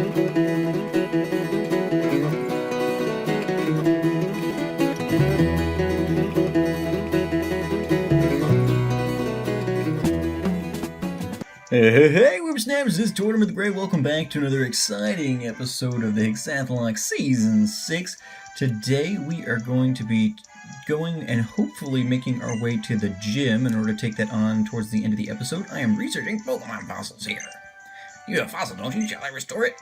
Hey, Whippersnappers, this is Tortimer the Great. Welcome back to another exciting episode of the Hexath'locke Season 6. Today we are going to be going and hopefully making our way to the gym in order to take that on towards the end of the episode. I am researching Pokemon fossils here. You have a fossil, don't you? Shall I restore it?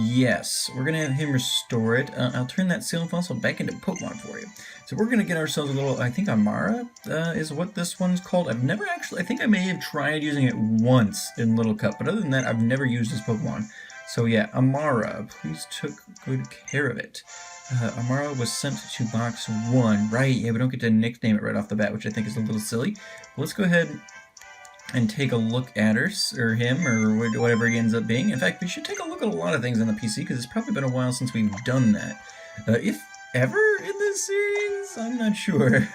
Yes. We're gonna have him restore it. I'll turn that Sinnoh fossil back into Pokemon for you. So we're gonna get ourselves a little, I think Amara is what this one's called. I've never actually, I think I may have tried using it once in Little Cup, but other than that, I've never used this Pokemon. So yeah, Amara, please took good care of it. Amara was sent to box 1. Right, yeah, we don't get to nickname it right off the bat, which I think is a little silly. But let's go ahead and take a look at her, or him, or whatever he ends up being. In fact, we should take a look at a lot of things on the PC, because it's probably been a while since we've done that. If ever in this series? I'm not sure.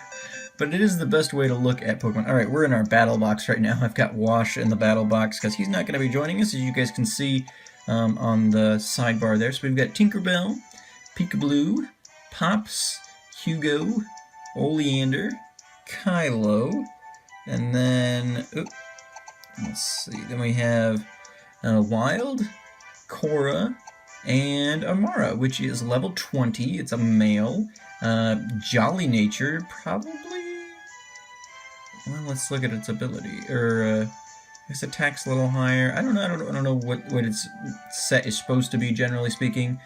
But it is the best way to look at Pokemon. Alright, we're in our battle box right now. I've got Wash in the battle box, because he's not going to be joining us, as you guys can see on the sidebar there. So we've got Tinkerbell, Peekaboo, Pops, Hugo, Oleander, Kylo, and then, let's see, then we have Wild, Cora, and Amara, which is level 20. It's a male. Jolly Nature, probably. Well, let's look at its ability. Or, I guess attacks a little higher. I don't know. I don't know what its set is supposed to be, generally speaking.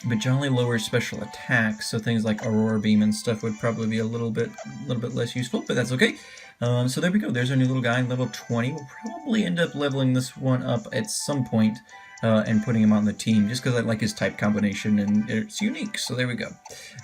But Jolly lowers special attacks, so things like Aurora Beam and stuff would probably be a little bit less useful, but that's okay. So there we go. There's our new little guy, level 20. We'll probably end up leveling this one up at some point and putting him on the team, just because I like his type combination and it's unique. So there we go.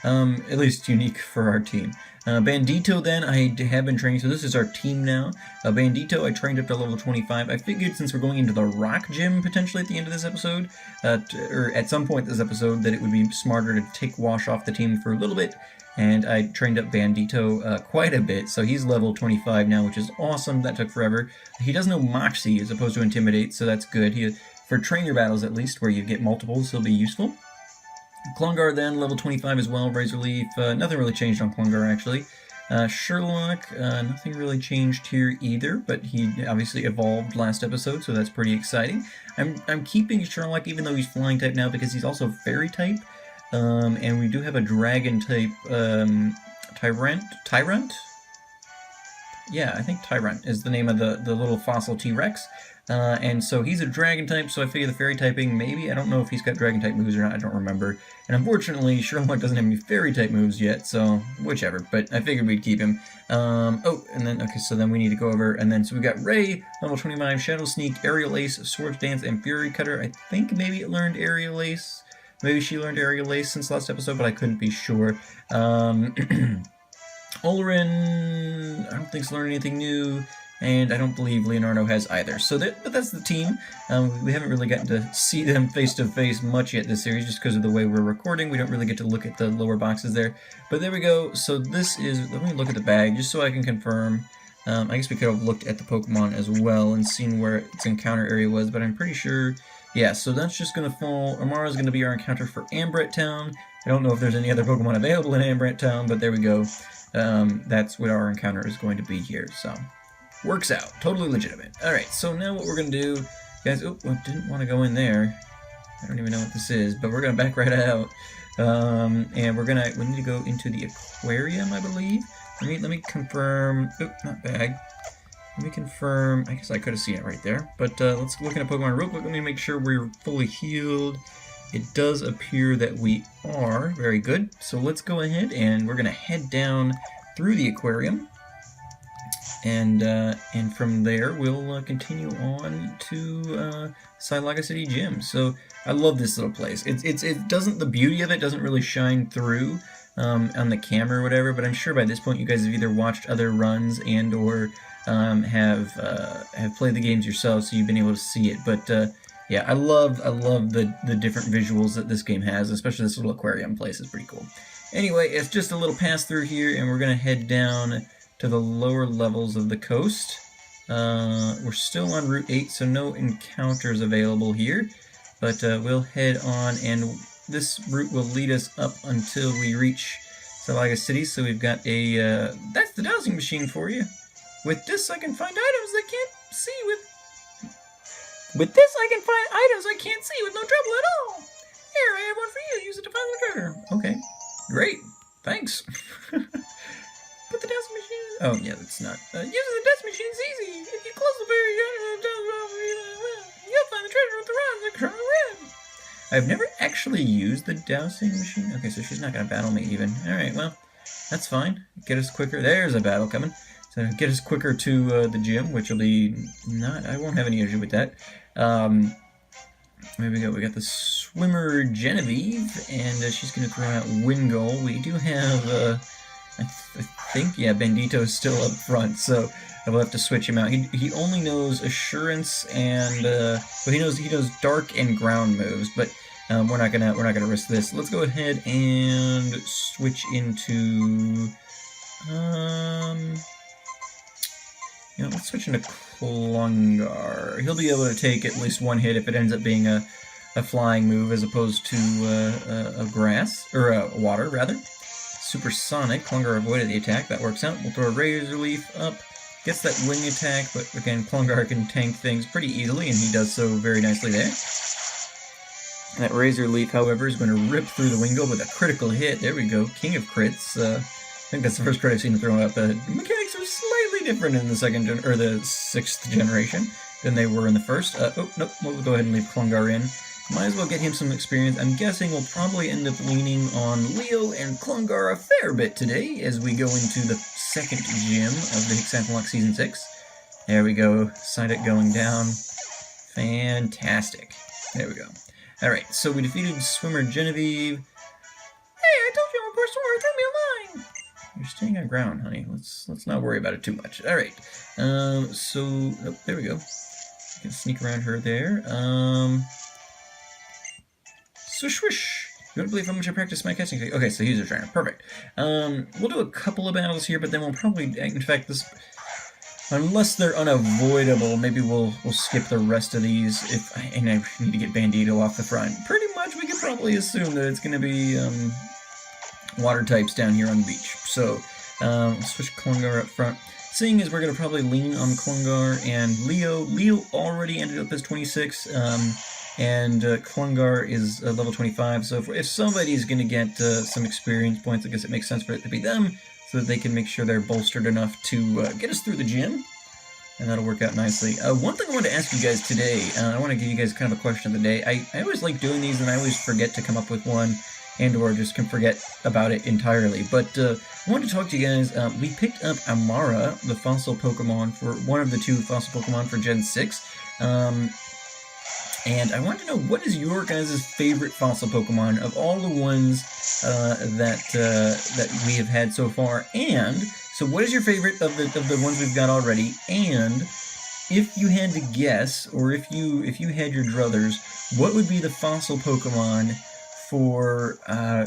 At least unique for our team. Bandito then, I have been training, so this is our team now. Bandito, I trained up to level 25. I figured since we're going into the rock gym potentially at the end of this episode, or at some point this episode, that it would be smarter to take Wash off the team for a little bit. And I trained up Bandito quite a bit, so he's level 25 now, which is awesome. That took forever. He does know Moxie as opposed to Intimidate, so that's good. For trainer battles at least, where you get multiples, he'll be useful. Klungar then, level 25 as well, Razor Leaf. Nothing really changed on Klungar, actually. Sherlock, nothing really changed here either, but he obviously evolved last episode, so that's pretty exciting. I'm keeping Sherlock even though he's flying type now because he's also fairy type. And we do have a dragon type Tyrant? Yeah, I think Tyrant is the name of the little fossil T-Rex. And so he's a dragon type, so I figure the fairy typing, maybe. I don't know if he's got dragon type moves or not, I don't remember. And unfortunately, Sherlock doesn't have any fairy type moves yet, so whichever. But I figured we'd keep him. Oh, and then, okay, so then we need to go over, and then, so we got Ray, level 25, Shadow Sneak, Aerial Ace, Swords Dance, and Fury Cutter. I think maybe it learned Aerial Ace. Maybe she learned Aerial Ace since last episode, but I couldn't be sure. Olorin, I don't think he's learned anything new, and I don't believe Leonardo has either. So but that's the team. We haven't really gotten to see them face-to-face much yet this series, just because of the way we're recording. We don't really get to look at the lower boxes there. But there we go. So this is, let me look at the bag, just so I can confirm. I guess we could have looked at the Pokemon as well and seen where its encounter area was, but I'm pretty sure, yeah, so that's just going to fall. Amara's going to be our encounter for Ambret Town. I don't know if there's any other Pokemon available in Ambret Town, but there we go. That's what our encounter is going to be here, so works out. Totally legitimate. Alright, so now what we're going to do, guys, oh, I didn't want to go in there. I don't even know what this is, but we're going to back right out. And we need to go into the aquarium, I believe. Let me confirm, oh, not bag. Let me confirm, I guess I could have seen it right there, but let's look at a Pokemon real quick. Let me make sure we're fully healed. It does appear that we are. Very good. So let's go ahead and we're going to head down through the aquarium. And from there, we'll continue on to Silaga City Gym. So I love this little place. It doesn't, the beauty of it doesn't really shine through on the camera or whatever, but I'm sure by this point you guys have either watched other runs and or have played the games yourselves, so you've been able to see it. But yeah, I love the different visuals that this game has, especially this little aquarium place is pretty cool. Anyway, it's just a little pass through here, and we're gonna head down to the lower levels of the coast. We're still on Route 8, so no encounters available here. But we'll head on, and this route will lead us up until we reach Hexath'locke City. So we've got a... that's the dowsing machine for you. With this, I can find items I can't see with this, I can find items I can't see with no trouble at all. Here, I have one for you. Use it to find the treasure. Okay, great. Thanks. Put the dust machine... Oh, yeah, that's not... using the dust machine is easy. If you close the very... you'll find the treasure with the rods that turn red. I've never actually used the dowsing machine. Okay, so she's not going to battle me even. Alright, well, that's fine. Get us quicker. There's a battle coming. So get us quicker to the gym, which will be not... I won't have any issue with that. There we go. We got the swimmer Genevieve, and she's going to throw out wind goal. We do have... I think, yeah, Bandito's still up front, so I will have to switch him out. He only knows assurance and well, he knows dark and ground moves, but we're not gonna risk this. Let's go ahead and switch into let's switch into Klungar. He'll be able to take at least one hit if it ends up being a flying move as opposed to a grass or a water rather. Supersonic. Klungar avoided the attack. That works out. We'll throw a Razor Leaf up. Gets that wing attack, but again, Klungar can tank things pretty easily, and he does so very nicely there. That Razor Leaf, however, is going to rip through the Wingo with a critical hit. There we go. King of crits. I think that's the first crit I've seen him throw up. The mechanics are slightly different in the the 6th generation than they were in the first. Oh, nope. We'll go ahead and leave Klungar in. Might as well get him some experience. I'm guessing we'll probably end up leaning on Leo and Klungar a fair bit today as we go into the 2nd gym of the Hexath'locke Season 6. There we go. Sight it going down. Fantastic. There we go. Alright, so we defeated swimmer Genevieve. Hey, I told you I'm a poor swimmer. Throw me a line. You're staying on ground, honey. Let's not worry about it too much. Alright. Oh, there we go. You can sneak around her there. Swish, swish. You wouldn't believe how much I practice my catching technique. Okay, so he's a trainer. Perfect. We'll do a couple of battles here, but then we'll probably, in fact, unless they're unavoidable, maybe we'll skip the rest of these. And I need to get Bandito off the front. Pretty much, we could probably assume that it's going to be water types down here on the beach. So, switch Klungar up front. Seeing as we're going to probably lean on Klungar and Leo. Leo already ended up as 26. And Klungar is level 25, so if somebody's going to get some experience points, I guess it makes sense for it to be them, so that they can make sure they're bolstered enough to get us through the gym, and that'll work out nicely. One thing I wanted to ask you guys today, I want to give you guys kind of a question of the day. I always like doing these, and I always forget to come up with one, and or just can forget about it entirely, but I wanted to talk to you guys. We picked up Amara, the fossil Pokemon, for one of the 2 fossil Pokemon for Gen 6, and I want to know, what is your guys' favorite fossil Pokemon of all the ones that we have had so far? And so, what is your favorite of the ones we've got already? And if you had to guess, or if you had your druthers, what would be the fossil Pokemon for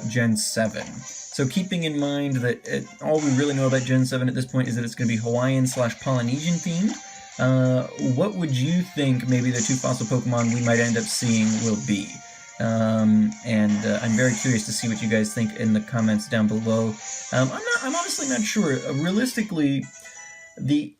Gen 7? So, keeping in mind that all we really know about Gen 7 at this point is that it's going to be Hawaiian/Polynesian themed. What would you think maybe the 2 fossil Pokemon we might end up seeing will be? I'm very curious to see what you guys think in the comments down below. I'm honestly not sure. Realistically, the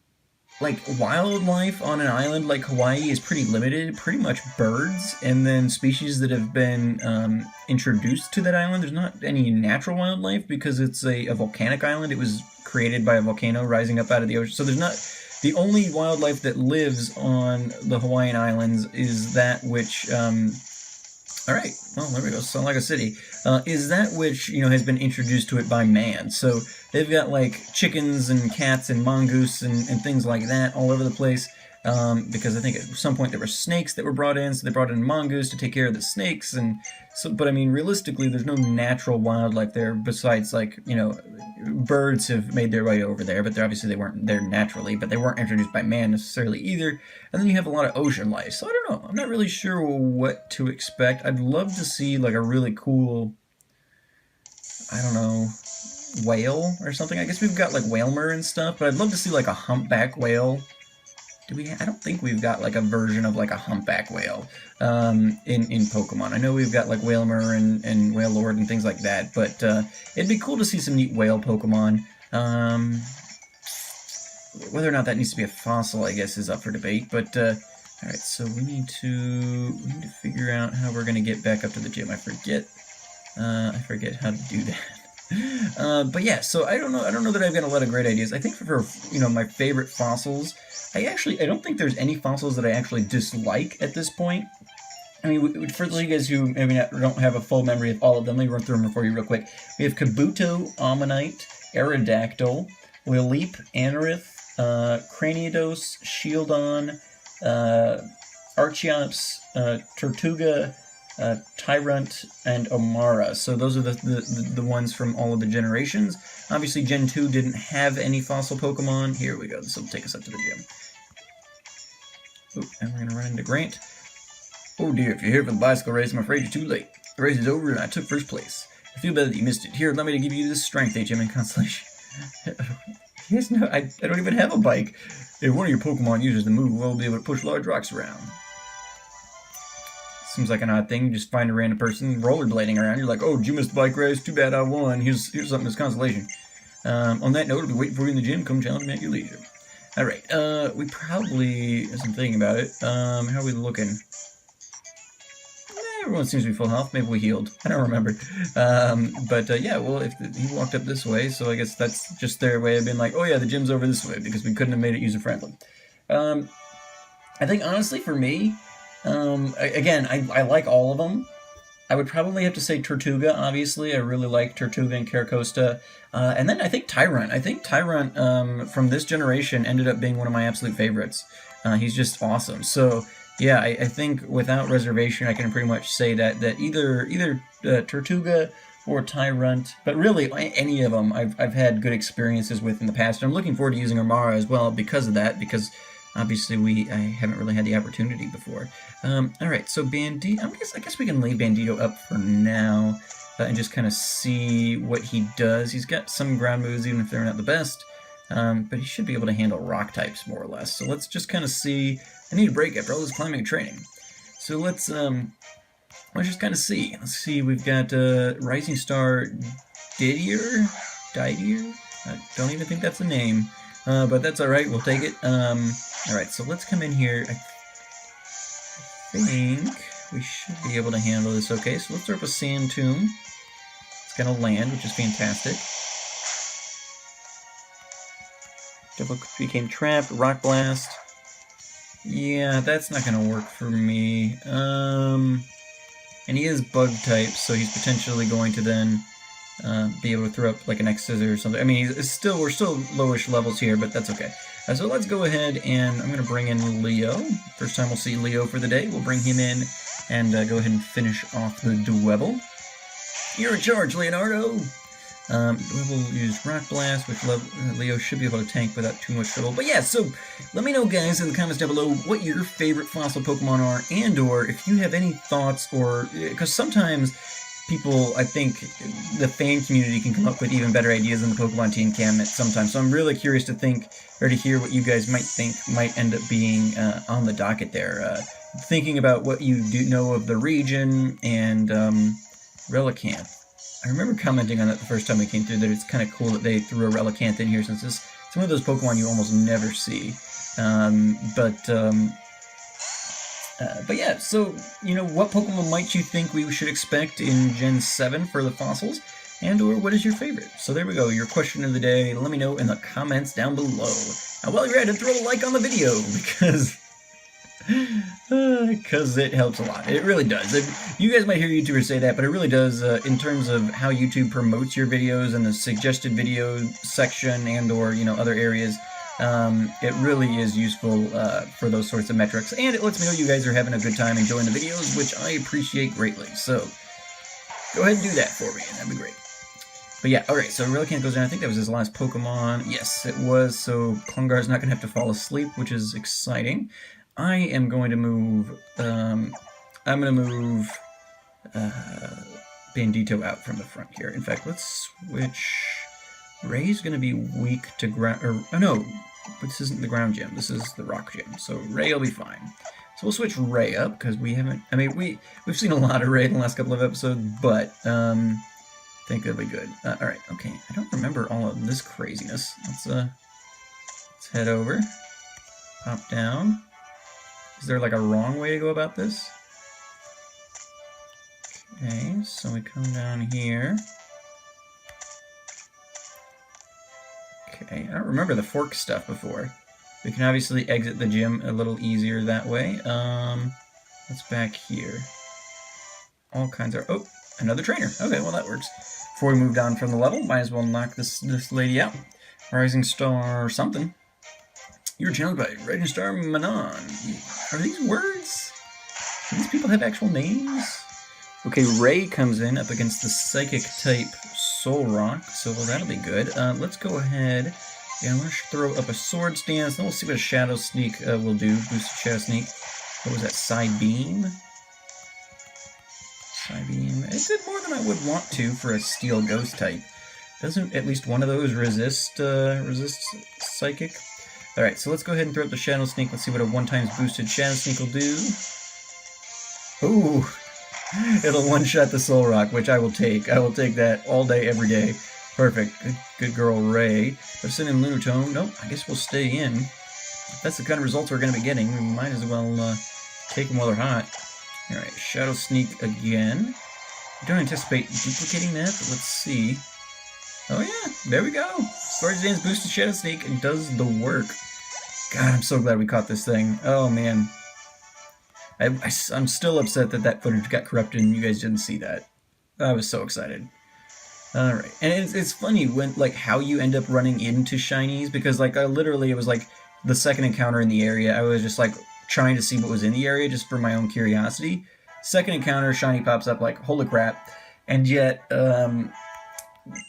wildlife on an island like Hawaii is pretty limited. Pretty much birds, and then species that have been introduced to that island. There's not any natural wildlife because it's a volcanic island. It was created by a volcano rising up out of the ocean. So there's not... The only wildlife that lives on the Hawaiian Islands is that which, alright, well, there we go, Hexath'locke City, is that which, has been introduced to it by man. So they've got, chickens and cats and mongoose and things like that all over the place, because I think at some point there were snakes that were brought in, so they brought in mongoose to take care of the snakes, and so, but I mean, realistically, there's no natural wildlife there besides, birds have made their way over there, but they weren't there naturally, but they weren't introduced by man necessarily either. And then you have a lot of ocean life, so I don't know. I'm not really sure what to expect. I'd love to see, a really cool, I don't know, whale or something. I guess we've got, Whalmer and stuff, but I'd love to see, a humpback whale I don't think we've got like a version of like a humpback whale in Pokemon. I know we've got like Whalmer and Wailord and things like that, but it'd be cool to see some neat whale Pokemon. Whether or not that needs to be a fossil, I guess, is up for debate. But all right, so we need to figure out how we're gonna get back up to the gym. I forget how to do that. But yeah, so I don't know that I've got a lot of great ideas. I think for my favorite fossils, I don't think there's any fossils that I actually dislike at this point. I mean, for those of you guys who maybe don't have a full memory of all of them, let me run through them for you real quick. We have Kabuto, Ammonite, Aerodactyl, Lileep, Anorith, Cranidos, Shieldon, Archeops, Tortuga, Tyrant, and Omara. So those are the ones from all of the generations. Obviously, Gen 2 didn't have any fossil Pokemon. Here we go. This will take us up to the gym. Oh, and we're going to run into Grant. Oh dear, if you're here for the bicycle race, I'm afraid you're too late. The race is over and I took first place. I feel bad that you missed it. Here, allow me to give you this strength HM and consolation. Yes, no, I don't even have a bike. If one of your Pokemon uses the move, we'll be able to push large rocks around. Seems like an odd thing. You just find a random person rollerblading around. You're like, oh, did you miss the bike race? Too bad I won. Here's something as consolation. On that note, I'll be waiting for you in the gym. Come challenge me at your leisure. Alright, we probably, as I'm thinking about it, how are we looking? Everyone seems to be full health. Maybe we healed. I don't remember. Yeah, well, if he walked up this way, so I guess that's just their way of being like, oh yeah, the gym's over this way, because we couldn't have made it user-friendly. I think, honestly, for me, again, I like all of them. I would probably have to say Tortuga, obviously. I really like Tortuga and Caracosta. And then I think Tyrant. I think Tyrant from this generation ended up being one of my absolute favorites. He's just awesome. So, yeah, I think without reservation, I can pretty much say that either Tortuga or Tyrant, but really any of them I've had good experiences with in the past. And I'm looking forward to using Omara as well because of that, because obviously I haven't really had the opportunity before. Alright, so Bandito, I guess we can lay Bandito up for now and just kind of see what he does. He's got some ground moves, even if they're not the best, but he should be able to handle rock types more or less. So let's just kind of see. I need a break after all this climbing and training. So let's just kind of see. Let's see, we've got Rising Star Didier? I don't even think that's a name, but that's alright, we'll take it. Alright, so let's come in here. I think we should be able to handle this okay. So let's throw up a Sand Tomb. It's going to land, which is fantastic. Double became trapped. Rock Blast. Yeah, that's not going to work for me. And he is bug type, so he's potentially going to then be able to throw up like an X-Scissor or something. I mean, we're still lowish levels here, but that's okay. So let's go ahead and I'm going to bring in Leo. First time we'll see Leo for the day. We'll bring him in and go ahead and finish off the Dwebble. You're in charge, Leonardo! We'll use Rock Blast, which Leo should be able to tank without too much trouble. But yeah, so let me know, guys, in the comments down below what your favorite fossil Pokemon are, and/or if you have any thoughts, or because sometimes people, I think, the fan community can come up with even better ideas than the Pokemon team can sometimes. So I'm really curious to hear what you guys might think might end up being on the docket there. Thinking about what you do know of the region and Relicanth. I remember commenting on that the first time we came through, that it's kind of cool that they threw a Relicanth in here, since it's one of those Pokemon you almost never see. But yeah, so, what Pokemon might you think we should expect in Gen 7 for the fossils? And/or what is your favorite? So there we go, your question of the day. Let me know in the comments down below. Now, while you're at it, throw a like on the video, because it helps a lot. It really does. You guys might hear YouTubers say that, but it really does in terms of how YouTube promotes your videos and the suggested video section and/or other areas. It really is useful for those sorts of metrics, and it lets me know you guys are having a good time enjoying the videos, which I appreciate greatly. So go ahead and do that for me, and that'd be great. But yeah, alright, so Relicanth goes down. I think that was his last Pokemon. Yes, it was, so Klungar's not going to have to fall asleep, which is exciting. I am going to move, Bandito out from the front here. In fact, let's switch. Ray's going to be weak to ground, or, oh no, But this isn't the ground gym. This is the rock gym. So Ray will be fine. So we'll switch Ray up because we haven't. I mean, we've seen a lot of Ray in the last couple of episodes, but I think that'll be good. All right. Okay. I don't remember all of this craziness. Let's head over. Pop down. Is there like a wrong way to go about this? Okay. So we come down here. Okay, I don't remember the fork stuff before. We can obviously exit the gym a little easier that way. What's back here? All kinds of... Oh, another trainer. Okay, well that works. Before we move down from the level, might as well knock this lady out. Rising Star something. You were challenged by Rising Star Manon. Are these words? Do these people have actual names? Okay, Ray comes in up against the Psychic type Soul Rock, so well, that'll be good. Let's go ahead. Yeah, I'm going to throw up a Sword Stance, then we'll see what a Shadow Sneak will do. Boosted Shadow Sneak. What was that? Side Beam? Side Beam. It did more than I would want to for a Steel Ghost type. Doesn't at least one of those resist Psychic? Alright, so let's go ahead and throw up the Shadow Sneak. Let's see what a 1x boosted Shadow Sneak will do. Ooh! It'll one-shot the Soul Rock, which I will take. I will take that all day, every day. Perfect. Good girl, Ray. Let's send in Lunatone. Nope, I guess we'll stay in. If that's the kind of results we're going to be getting, we might as well take them while they're hot. Alright, Shadow Sneak again. I don't anticipate duplicating that, but let's see. Oh yeah, there we go. Sword Dance boosted Shadow Sneak and does the work. God, I'm so glad we caught this thing. Oh man. I'm still upset that that footage got corrupted and you guys didn't see that. I was so excited. Alright, and it's funny when, like, how you end up running into shinies, because, like, literally it was, like, the second encounter in the area, I was just, like, trying to see what was in the area just for my own curiosity. Second encounter, shiny pops up, like, holy crap. And yet,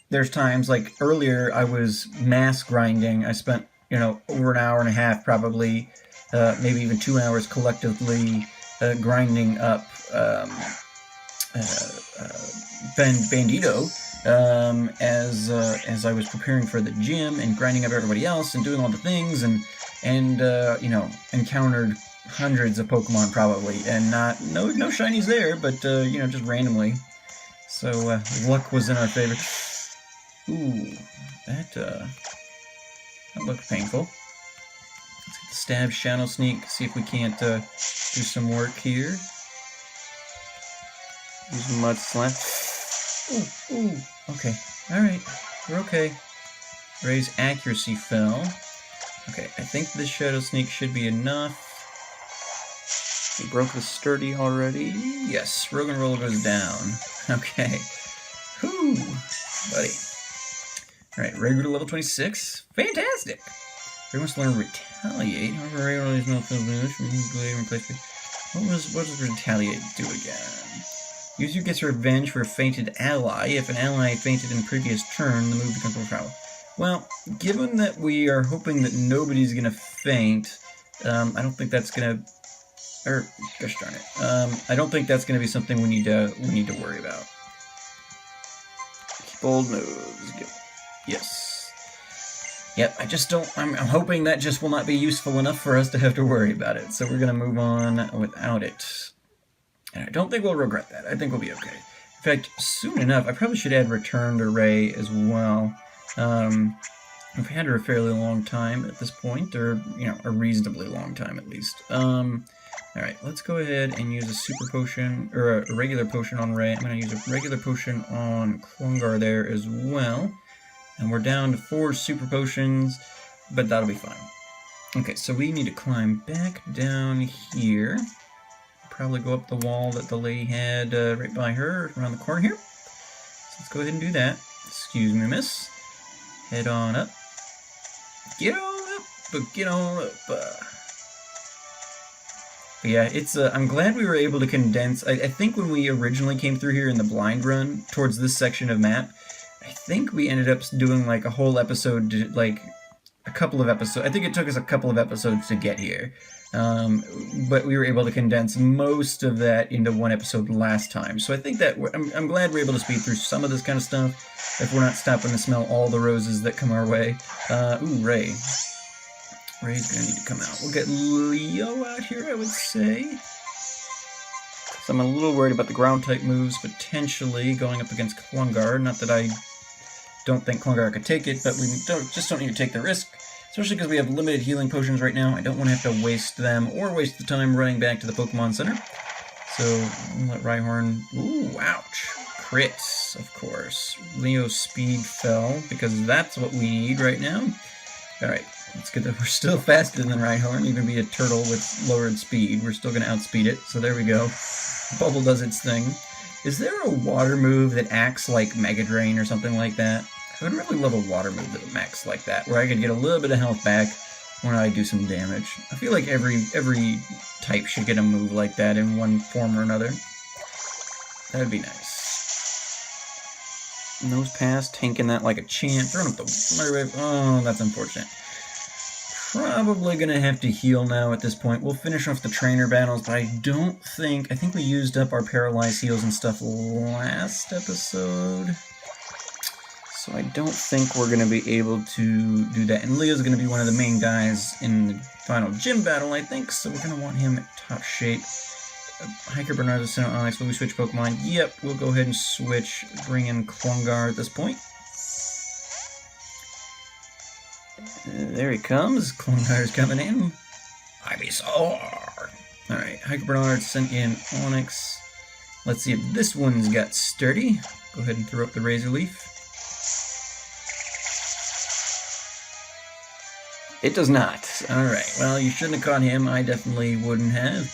there's times, like, earlier I was mass grinding. I spent, you know, over an hour and a half probably, maybe even 2 hours collectively, grinding up Bandito as I was preparing for the gym and grinding up everybody else and doing all the things and you know, encountered hundreds of Pokemon probably, and no shinies there, but you know, just randomly. So luck was in our favor. Ooh, that looked painful. Let's get the Stab Shadow Sneak, see if we can't do some work here. Use Mud Slap. Ooh, okay. Alright, we're okay. Ray's accuracy fell. Okay, I think this Shadow Sneak should be enough. We broke the Sturdy already. Yes, Rogan Roll goes down. Okay. Whew, buddy. Alright, regular level 26. Fantastic! Ray wants to learn Retaliate. However, Ray only has no field damage from replacement. What does Retaliate do again? User gets revenge for a fainted ally. If an ally fainted in a previous turn, the move becomes more powerful. Well, given that we are hoping that nobody's going to faint, I don't think that's going to... Or, gosh darn it. I don't think that's going to be something we need to worry about. Keep old moves. Yes. Yep, I just don't... I'm hoping that just will not be useful enough for us to have to worry about it. So we're going to move on without it. And I don't think we'll regret that. I think we'll be okay. In fact, soon enough, I probably should add Return to Ray as well. We've had her a fairly long time at this point, or, you know, a reasonably long time at least. Alright, let's go ahead and use a Super Potion, or a regular potion on Ray. I'm going to use a regular potion on Klungar there as well. And we're down to 4 Super Potions, but that'll be fine. Okay, so we need to climb back down here. Probably go up the wall that the lady had right by her, around the corner here. So let's go ahead and do that. Excuse me, miss. Head on up. Get on up, but get on up. But yeah, it's. I'm glad we were able to condense. I think when we originally came through here in the blind run towards this section of map, I think we ended up doing like a whole episode, like a couple of episodes. I think it took us a couple of episodes to get here. But we were able to condense most of that into one episode last time. So I think that I'm glad we're able to speed through some of this kind of stuff if we're not stopping to smell all the roses that come our way. Ooh, Ray. Ray's gonna need to come out. We'll get Leo out here, I would say. So I'm a little worried about the ground type moves potentially going up against Klungar. Not that I don't think Klungar could take it, but we just don't need to take the risk. Especially because we have limited healing potions right now. I don't want to have to waste them or waste the time running back to the Pokemon Center. So we'll let Rhyhorn... Ooh, ouch. Crits, of course. Leo's speed fell because that's what we need right now. Alright, it's good that we're still faster than Rhyhorn. Even be a turtle with lowered speed, we're still going to outspeed it. So there we go. Bubble does its thing. Is there a water move that acts like Mega Drain or something like that? I would really love a water move that acts like that, where I could get a little bit of health back when I do some damage. I feel like every type should get a move like that in one form or another. That would be nice. Nose pass, tanking that like a champ. Throwing up the Flurry Wave. Oh, that's unfortunate. Probably gonna have to heal now at this point. We'll finish off the trainer battles, but I think we used up our paralyzed heals and stuff last episode. So I don't think we're gonna be able to do that. And Leo's gonna be one of the main guys in the final gym battle, I think, so we're gonna want him at top shape. Hiker Bernardo, Sinnoh, Onyx, will we switch Pokemon? Yep, we'll go ahead and switch, bring in Klungar at this point. There he comes. Klungar's coming in. Ivysaur! Alright, Hiker Bernard sent in Onyx. Let's see if this one's got Sturdy. Go ahead and throw up the Razor Leaf. It does not. Alright, well, you shouldn't have caught him. I definitely wouldn't have.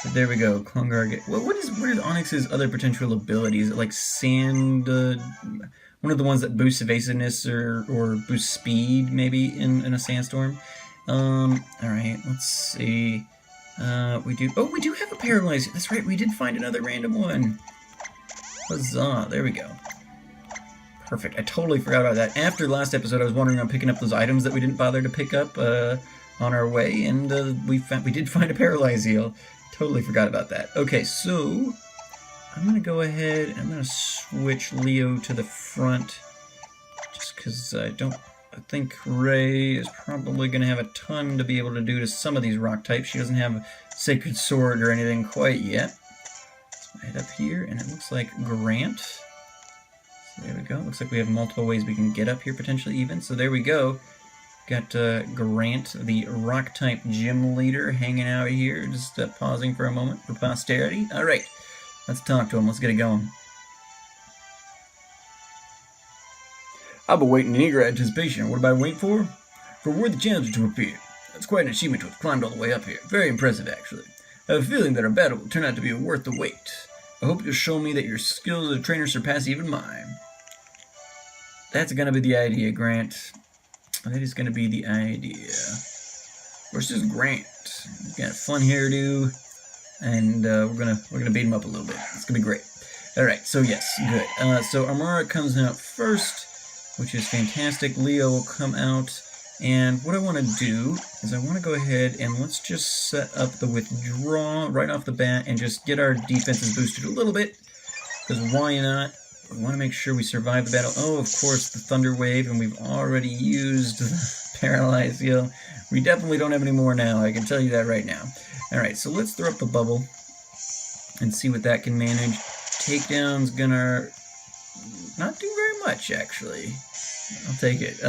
But there we go. Klungar get... What is Onyx's other potential abilities? Is it like Sand... one of the ones that boosts evasiveness or boosts speed, maybe, in a sandstorm. Alright, let's see. We do have a paralyzer. That's right, we did find another random one. Huzzah, there we go. Perfect, I totally forgot about that. After last episode, I was wondering on picking up those items that we didn't bother to pick up on our way, and we did find a paralyze heal. Totally forgot about that. Okay, so... I'm going to go ahead and I'm going to switch Leo to the front just because I think Ray is probably going to have a ton to be able to do to some of these rock types. She doesn't have Sacred Sword or anything quite yet. So I head up here and it looks like Grant. So there we go. Looks like we have multiple ways we can get up here potentially even. So there we go. Got Grant, the rock type gym leader, hanging out here. Just pausing for a moment for posterity. Alright. Let's talk to him. Let's get it going. I've been waiting in eager anticipation. What am I waiting for? For worthy challenger to appear. That's quite an achievement to have climbed all the way up here. Very impressive, actually. I have a feeling that our battle will turn out to be worth the wait. I hope you'll show me that your skills as a trainer surpass even mine. That's gonna be the idea, Grant. That is gonna be the idea. Where's this Grant? He's got a fun hairdo. And we're gonna beat him up a little bit. It's gonna be great. All right, so yes, good. So Amara comes out first, which is fantastic. Leo will come out, and what I want to do is I want to go ahead and let's just set up the withdraw right off the bat and just get our defenses boosted a little bit. Because why not? We want to make sure we survive the battle. Oh, of course, the Thunder Wave, and we've already used the Paralyze Heal. We definitely don't have any more now. I can tell you that right now. Alright, so let's throw up the bubble and see what that can manage. Takedown's gonna not do very much, actually. I'll take it.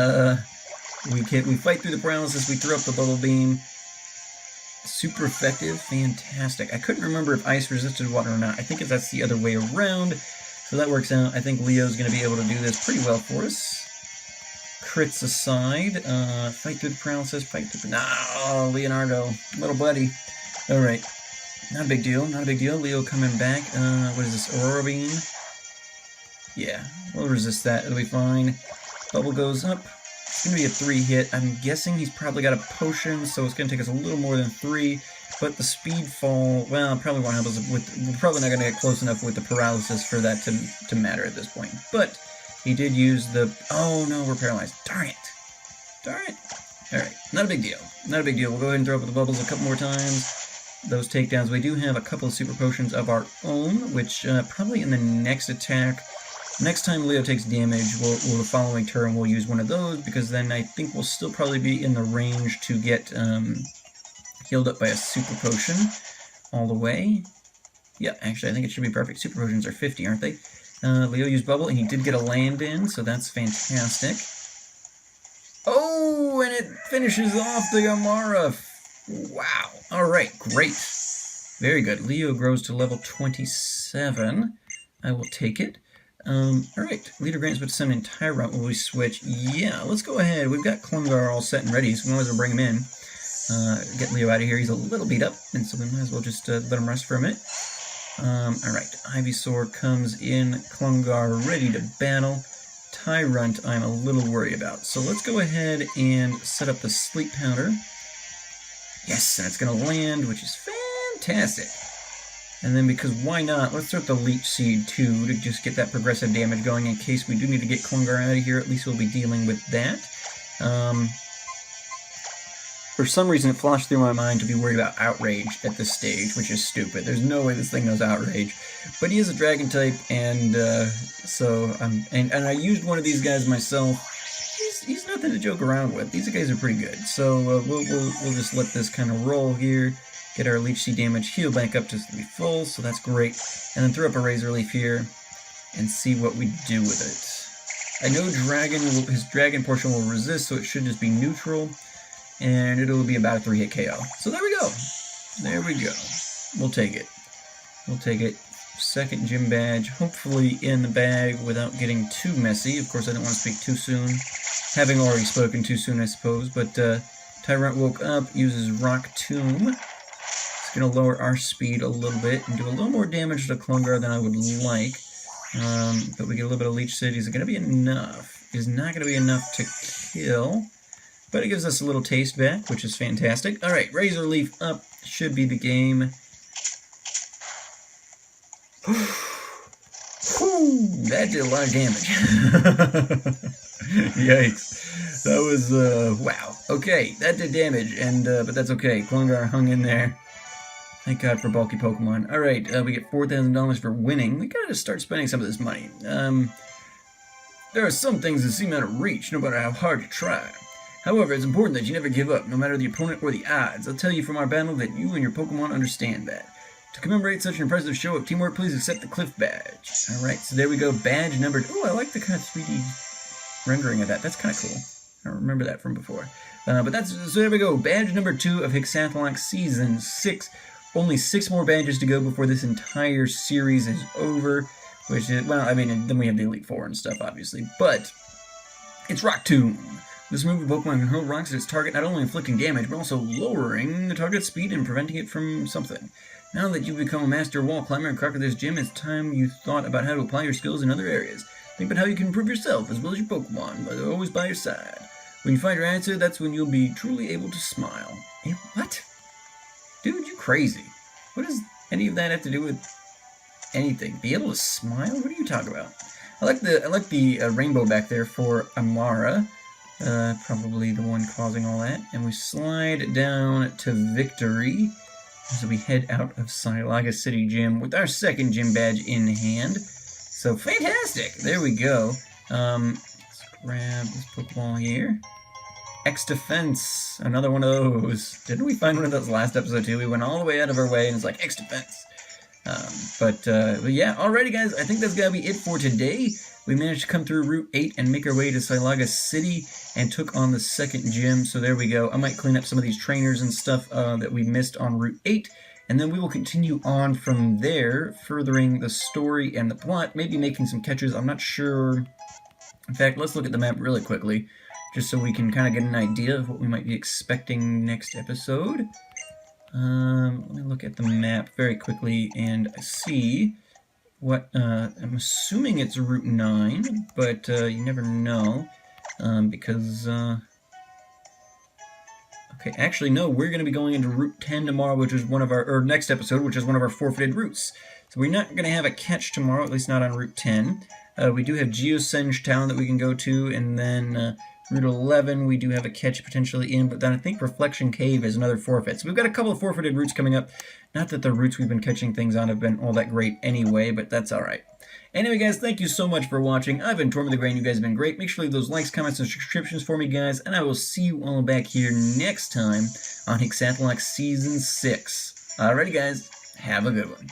We fight through the paralysis, we throw up the bubble beam. Super effective, fantastic. I couldn't remember if ice resisted water or not. I think that's the other way around, so that works out. I think Leo's gonna be able to do this pretty well for us. Crits aside, fight through the paralysis, fight through the... No, Leonardo, little buddy. Alright, not a big deal, not a big deal. Leo coming back. What is this, Aurora Beam? Yeah, we'll resist that, it'll be fine. Bubble goes up. It's going to be a 3-hit. I'm guessing he's probably got a potion, so it's going to take us a little more than 3. But the speed fall, well, probably won't help us with... We're probably not going to get close enough with the paralysis for that to matter at this point. But he did use the... Oh, no, we're paralyzed. Darn it. Darn it. Alright, not a big deal. Not a big deal. We'll go ahead and throw up the bubbles a couple more times. Those takedowns. We do have a couple of super potions of our own, which probably in the next attack Next time Leo takes damage, the following turn we'll use one of those, because then I think we'll still probably be in the range to get healed up by a super potion all the way. Yeah, actually I think it should be perfect. Super potions are 50, aren't they? Leo used bubble, and he did get a land in, so that's fantastic. Oh, and it finishes off the Amara. Wow. Alright, great. Very good. Leo grows to level 27. I will take it. Alright, Leader grants but summon in Tyrant. Will we switch? Yeah, let's go ahead. We've got Klungar all set and ready, so we might as well bring him in. Get Leo out of here. He's a little beat up, and so we might as well just let him rest for a minute. Alright, Ivysaur comes in. Klungar ready to battle. Tyrant I'm a little worried about. So let's go ahead and set up the Sleep Powder. Yes, and it's going to land, which is fantastic. And then, because why not, let's start the Leech Seed too, to just get that progressive damage going in case we do need to get Klungar out of here. At least we'll be dealing with that. For some reason, it flashed through my mind to be worried about Outrage at this stage, which is stupid. There's no way this thing knows Outrage. But he is a Dragon type, and and I used one of these guys myself. He's nothing to joke around with. These guys are pretty good. So we'll just let this kind of roll here. Get our Leech Seed damage, heal back up just to be full, so that's great. And then throw up a Razor Leaf here, and see what we do with it. I know his Dragon portion will resist, so it should just be neutral, and it'll be about a 3-hit KO. So there we go. There we go. We'll take it. We'll take it. Second gym badge, hopefully in the bag without getting too messy. Of course, I don't want to speak too soon. Having already spoken too soon, I suppose, but Tyrant woke up, uses Rock Tomb. Going to lower our speed a little bit and do a little more damage to Klungar than I would like. But we get a little bit of Leech Seed. Is it going to be enough? It is not going to be enough to kill. But it gives us a little taste back, which is fantastic. Alright, Razor Leaf up. Should be the game. Whew, that did a lot of damage. Yikes. That was, wow. Okay, that did damage, and but that's okay. Klungar hung in there. Thank God for bulky Pokemon. Alright, we get $4,000 for winning. We gotta start spending some of this money. There are some things that seem out of reach, no matter how hard you try. However, it's important that you never give up, no matter the opponent or the odds. I'll tell you from our battle that you and your Pokemon understand that. To commemorate such an impressive show of teamwork, please accept the Cliff Badge. Alright, so there we go. Badge number... Oh, I like the kind of 3D rendering of that. That's kind of cool. I don't remember that from before. But that's... So there we go. Badge number 2 of Hexath'locke Season 6. Only 6 more badges to go before this entire series is over, which is, well, I mean, then we have the Elite Four and stuff, obviously, but it's Rock Tomb. This move of Pokemon can hurl rocks at its target, not only inflicting damage, but also lowering the target's speed and preventing it from something. Now that you've become a master wall climber and conquered this gym, it's time you thought about how to apply your skills in other areas. Think about how you can improve yourself as well as your Pokemon, but they're always by your side. When you find your answer, that's when you'll be truly able to smile. Eh, what? Dude, you crazy. What does any of that have to do with anything? Be able to smile? What are you talking about? I like the rainbow back there for Amara. Probably the one causing all that. And we slide down to victory as we head out of Silaga City Gym with our second gym badge in hand. So fantastic! There we go. Let's grab this Pokeball here. X-Defense, another one of those. Didn't we find one of those last episode too? We went all the way out of our way and it's like X-Defense. But yeah, alrighty guys, I think that's gotta be it for today. We managed to come through Route 8 and make our way to Silaga City and took on the second gym, so there we go. I might clean up some of these trainers and stuff that we missed on Route 8, and then we will continue on from there, furthering the story and the plot, maybe making some catches, I'm not sure. In fact, let's look at the map really quickly, just so we can kind of get an idea of what we might be expecting next episode. Let me look at the map very quickly and see what, I'm assuming it's Route 9, but you never know, because, okay, actually, no, we're going to be going into Route 10 tomorrow, which is one of our, or next episode, which is one of our forfeited routes. So we're not going to have a catch tomorrow, at least not on Route 10. We do have Geosenge Town that we can go to, and then Route 11, we do have a catch potentially in, but then I think Reflection Cave is another forfeit. So we've got a couple of forfeited routes coming up. Not that the routes we've been catching things on have been all that great anyway, but that's alright. Anyway, guys, thank you so much for watching. I've been Tortimer the Grain. You guys have been great. Make sure to leave those likes, comments, and subscriptions for me, guys, and I will see you all back here next time on Hexath'locke Season 6. Alrighty, guys, have a good one.